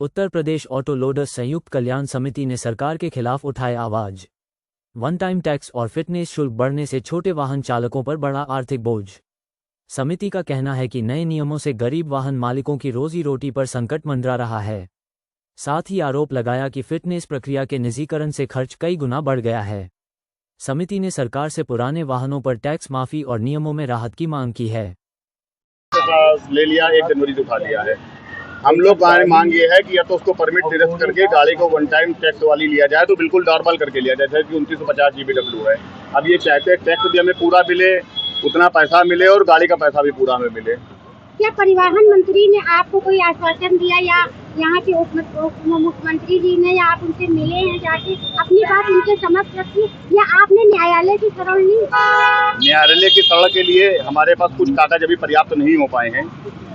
Uttar Pradesh auto loaders संयुक्त कल्याण समिति ने सरकार के खिलाफ उठाए आवाज। वन टाइम टैक्स और फिटनेस शुल्क बढ़ने से छोटे वाहन चालकों पर बढ़ा आर्थिक बोझ। समिति का कहना है कि नए नियमों से गरीब वाहन मालिकों की रोजी रोटी पर संकट मंडरा रहा है। साथ ही आरोप लगाया कि फिटनेस प्रक्रिया के निजीकरण से खर्च कई गुना बढ़ गया है। समिति ने सरकार से पुराने वाहनों पर टैक्स माफी और नियमों में राहत की मांग की है। ले लिया 1 जनवरी से उठा लिया है। हम लोग मांग ये है कि या तो उसको परमिट निरस्त करके गाड़ी को वन टाइम टैक्स वाली लिया जाए, तो बिल्कुल नॉर्मल करके लिया जाए, जैसे कि 2950 GBW है। अब ये चाहते हैं टैक्स भी हमें पूरा मिले, उतना पैसा मिले और गाड़ी का पैसा भी पूरा हमें मिले। क्या परिवहन मंत्री ने आपको कोई आश्वासन दिया या यहाँ के उप मुख्यमंत्री जी ने, या आप उनसे मिले हैं जाके अपनी बात उनके समक्ष रखी, या आपने न्यायालय की शरण ली? न्यायालय की शरण के लिए हमारे पास कुछ कागज अभी पर्याप्त नहीं हो पाए हैं,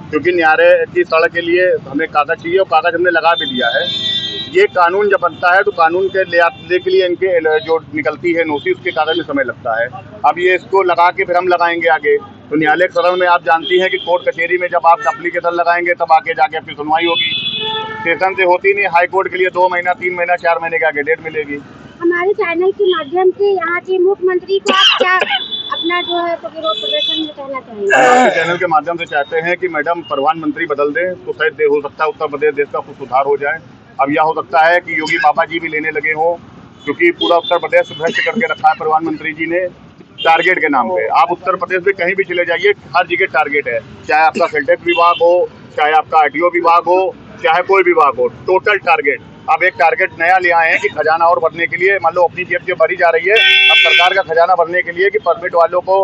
क्योंकि न्यायालय की शरण के लिए हमें कागज चाहिए और कागज हमने लगा भी दिया है। ये कानून जब बनता है तो कानून के ले के लिए इनके जो निकलती है नोटिस, उसके कागज में समय लगता है। अब ये इसको लगा के फिर हम लगाएंगे आगे, तो न्यायालय शरण में आप जानती हैं कि कोर्ट कचहरी में जब आप एप्लीकेशन लगाएंगे तब आगे जाके फिर सुनवाई होगी। सेशन से होती नहीं, हाई कोर्ट के लिए 2 महीना 3 महीना 4 महीने के आगे डेट मिलेगी। हमारे चैनल के माध्यम से यहाँ के मुख्यमंत्री को आप क्या अपना जो है तो विरोध प्रदर्शन में कहना चाहेंगे? चैनल के माध्यम से चाहते हैं कि मैडम प्रधानमंत्री बदल दें तो शायद हो सकता है उत्तर प्रदेश देश का कुछ सुधार हो जाए। अब यह हो सकता है कि योगी बाबा जी भी लेने लगे हों, क्योंकि पूरा उत्तर प्रदेश भ्रष्ट करके रखा है प्रधानमंत्री जी ने टारगेट के नाम पे। आप उत्तर प्रदेश में कहीं भी चले जाइए, हर जगह टारगेट है, चाहे आपका फिल्टेक्स विभाग हो, चाहे आपका RTO विभाग हो, चाहे कोई विभाग हो, टोटल टारगेट। अब एक टारगेट नया ले आए हैं कि खजाना और भरने के लिए, मान लो अपनी जेब से भरी जा रही है, अब सरकार का खजाना भरने के लिए कि परमिट वालों को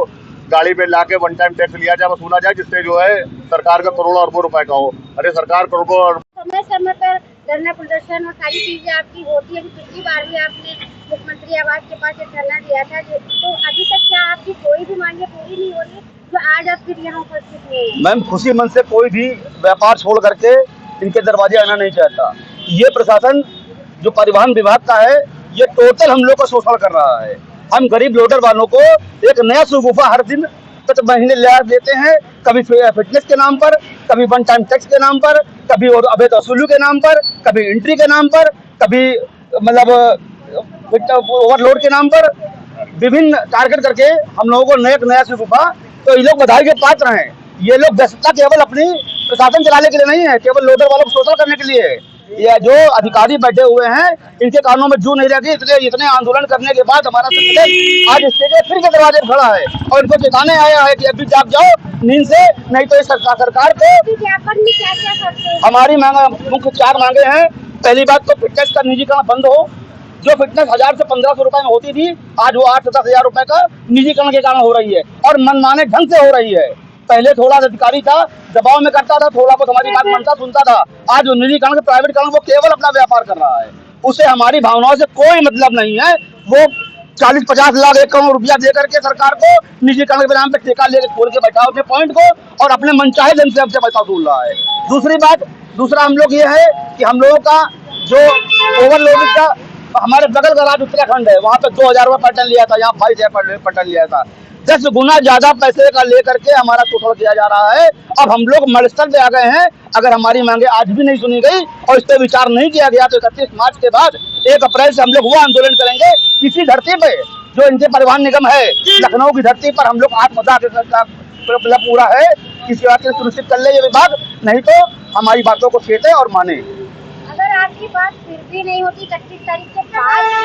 गाड़ी पे लाके वन टाइम टैक्स लिया जाए, वसूला जाए, जिससे जो है सरकार का करोड़ों अरबों रुपए का हो। अरे सरकार करोड़ों समय पर धरना प्रदर्शन और सारी चीजें आपकी होती है। पिछली बार भी आपने मुख्यमंत्री आवास के पास एक धरना दिया था, तो अभी तक क्या आपकी कोई भी मांगे पूरी नहीं हो रही जो आज आप फिर यहाँ उपस्थित हैं? मैम, खुशी मन से कोई भी व्यापार छोड़ करके इनके दरवाजे आना नहीं चाहता। ये प्रशासन जो परिवहन विभाग का है, ये टोटल हम लोग को शोषण कर रहा है। हम गरीब लोडर वालों को एक नया सुगुफा हर दिन महीने ले देते हैं, कभी फिटनेस के नाम पर, कभी वन टाइम टैक्स के नाम पर, कभी और अवैध वसूली के नाम पर, कभी एंट्री के नाम पर, कभी मतलब ओवरलोड के नाम पर, विभिन्न टारगेट करके हम लोगों को नया सुगुफा। तो ये लोग बधाई के पात्र हैं। ये लोग व्यस्तता केवल अपनी प्रशासन चलाने के लिए नहीं है, केवल लोडर वालों को शोषण करने के लिए है। ये जो अधिकारी बैठे हुए हैं, इनके कानों में जू नहीं रहती। इतने आंदोलन करने के बाद हमारा संगठन आज स्टेज फिर के दरवाजे पर खड़ा है और इनको चेताने आया है कि अभी जाग जाओ नींद से, नहीं तो इस सरकार को। हमारी मांग मुख्य 4 मांगे हैं। पहली बात तो फिटनेस का निजीकरण बंद हो। जो फिटनेस 1000 से 1500 रुपए में होती थी, आज वो 8 से 10 हजार रुपए का निजीकरण के कारण हो रही है और मनमाने ढंग से हो रही है। पहले थोड़ा अधिकारी था, दबाव में करता था, थोड़ा बहुत हमारी बात मानता सुनता था। आज जो निजीकरण प्राइवेटकरण, वो केवल अपना व्यापार कर रहा है, उससे हमारी भावनाओं से कोई मतलब नहीं है। वो 40-50 लाख 1 करोड़ रुपया दे करके सरकार को निजीकरण के नाम पे ठेका लेकर खोल के बैठा अपने पॉइंट को और अपने मनचाहे जन से पैसा वसूल रहा है। दूसरा हम लोग ये है कि हम लोगों का जो ओवरलोडिंग का, हमारे बगल का राज्य उत्तराखंड है, वहाँ पे 2000 रुपये पर टन लिया था, यहाँ 22,000 पर टन लिया था। 10 गुना ज्यादा पैसे का लेकर के हमारा शोषण किया जा रहा है। अब हम लोग मलस्थल पे आ गए हैं। अगर हमारी मांगे आज भी नहीं सुनी गई और इस पर विचार नहीं किया गया तो 31 मार्च के बाद 1 अप्रैल से हम लोग वो आंदोलन करेंगे किसी धरती पे जो इनके परिवहन निगम है, लखनऊ की धरती पर हम लोग आत्मदाह पूरा है। किसी बात से सुनिश्चित कर ले ये विभाग, नहीं तो हमारी बातों को छेड़े और माने। अगर आपकी बात फिर भी नहीं होती 31 तारीख के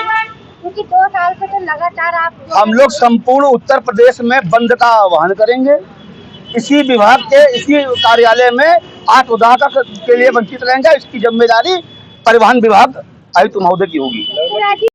बाद, क्योंकि 2 साल से तो लगातार हम लोग संपूर्ण उत्तर प्रदेश में बंद का आह्वान करेंगे। इसी विभाग के इसी कार्यालय में आत्मदाह के लिए वंचित रहेंगे। इसकी जिम्मेदारी परिवहन विभाग आयुक्त महोदय की होगी।